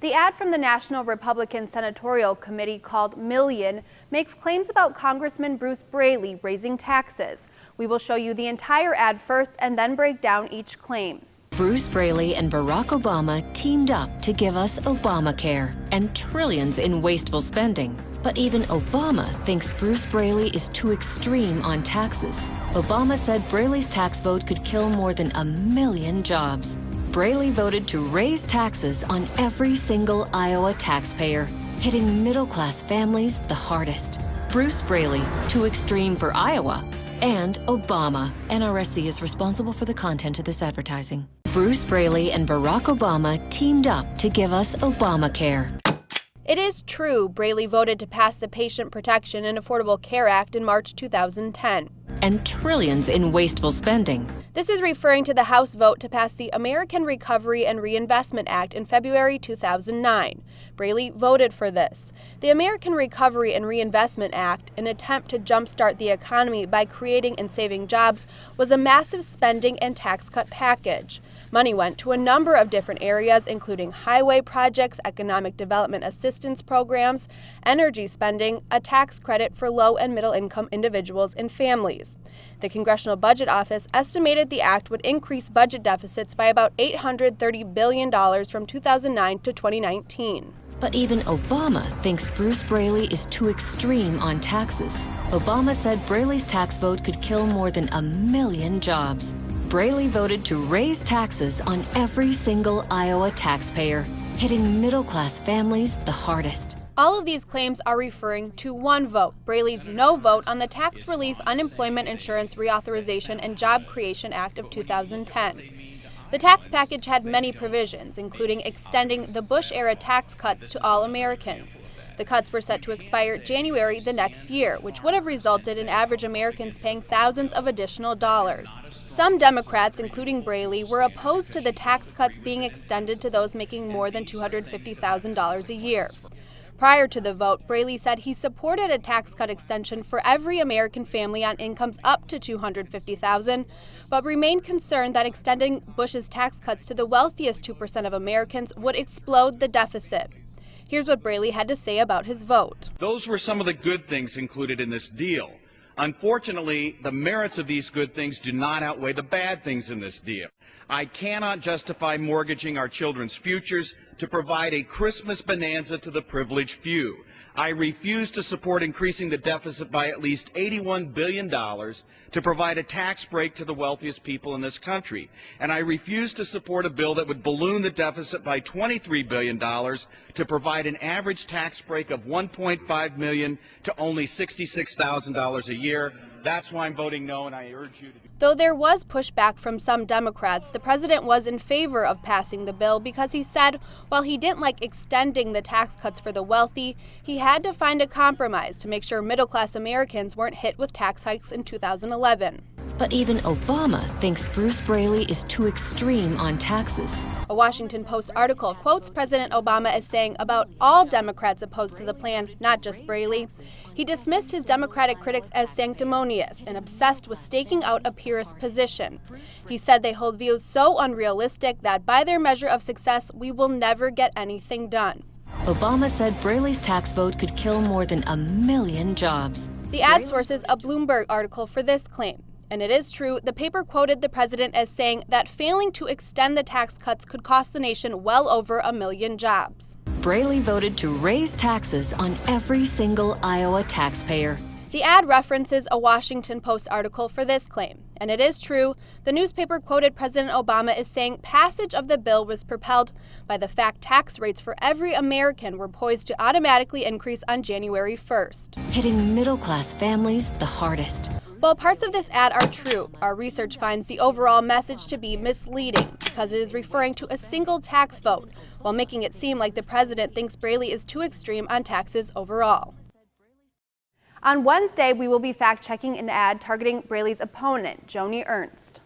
The ad from the National Republican Senatorial Committee called Million makes claims about Congressman Bruce Braley raising taxes. We will show you the entire ad first and then break down each claim. Bruce Braley and Barack Obama teamed up to give us Obamacare and trillions in wasteful spending. But even Obama thinks Bruce Braley is too extreme on taxes. Obama said Braley's tax vote could kill more than 1 million jobs. Braley voted to raise taxes on every single Iowa taxpayer, hitting middle-class families the hardest. Bruce Braley, too extreme for Iowa, and Obama. NRSC is responsible for the content of this advertising. Bruce Braley and Barack Obama teamed up to give us Obamacare. It is true Braley voted to pass the Patient Protection and Affordable Care Act in March 2010. And trillions in wasteful spending. This is referring to the House vote to pass the American Recovery and Reinvestment Act in February 2009. Braley voted for this. The American Recovery and Reinvestment Act, an attempt to jumpstart the economy by creating and saving jobs, was a massive spending and tax cut package. Money went to a number of different areas, including highway projects, economic development assistance programs, energy spending, a tax credit for low and middle income individuals and families. The Congressional Budget Office estimated the act would increase budget deficits by about $830 billion from 2009 to 2019. But even Obama thinks Bruce Braley is too extreme on taxes. Obama said Braley's tax vote could kill more than 1 million jobs. Braley voted to raise taxes on every single Iowa taxpayer, hitting middle-class families the hardest. All of these claims are referring to one vote, Braley's no vote on the Tax Relief Unemployment Insurance Reauthorization and Job Creation Act of 2010. The tax package had many provisions, including extending the Bush-era tax cuts to all Americans. The cuts were set to expire January the next year, which would have resulted in average Americans paying thousands of additional dollars. Some Democrats, including Braley, were opposed to the tax cuts being extended to those making more than $250,000 a year. Prior to the vote, Braley said he supported a tax cut extension for every American family on incomes up to $250,000, but remained concerned that extending Bush's tax cuts to the wealthiest 2% of Americans would explode the deficit. Here's what Braley had to say about his vote. Those were some of the good things included in this deal. Unfortunately, the merits of these good things do not outweigh the bad things in this deal. I cannot justify mortgaging our children's futures to provide a Christmas bonanza to the privileged few. I refuse to support increasing the deficit by at least $81 billion to provide a tax break to the wealthiest people in this country. And I refuse to support a bill that would balloon the deficit by $23 billion to provide an average tax break of $1.5 million to only $66,000 a year. That's why I'm voting no, and I urge you to do. Though there was pushback from some Democrats, the president was in favor of passing the bill because he said while he didn't like extending the tax cuts for the wealthy, he had to find a compromise to make sure middle-class Americans weren't hit with tax hikes in 2011. But even Obama thinks Bruce Braley is too extreme on taxes. A Washington Post article quotes President Obama as saying about all Democrats opposed to the plan, not just Braley. He dismissed his Democratic critics as sanctimonious and obsessed with staking out a purist position. He said they hold views so unrealistic that by their measure of success, we will never get anything done. Obama said Braley's tax vote could kill more than 1 million jobs. The ad sources a Bloomberg article for this claim. And it is true, the paper quoted the president as saying that failing to extend the tax cuts could cost the nation well over 1 million jobs. Braley voted to raise taxes on every single Iowa taxpayer. The ad references a Washington Post article for this claim. And it is true, the newspaper quoted President Obama as saying passage of the bill was propelled by the fact tax rates for every American were poised to automatically increase on January 1st. Hitting middle-class families the hardest. While parts of this ad are true, our research finds the overall message to be misleading because it is referring to a single tax vote, while making it seem like the president thinks Braley is too extreme on taxes overall. On Wednesday, we will be fact-checking an ad targeting Braley's opponent, Joni Ernst.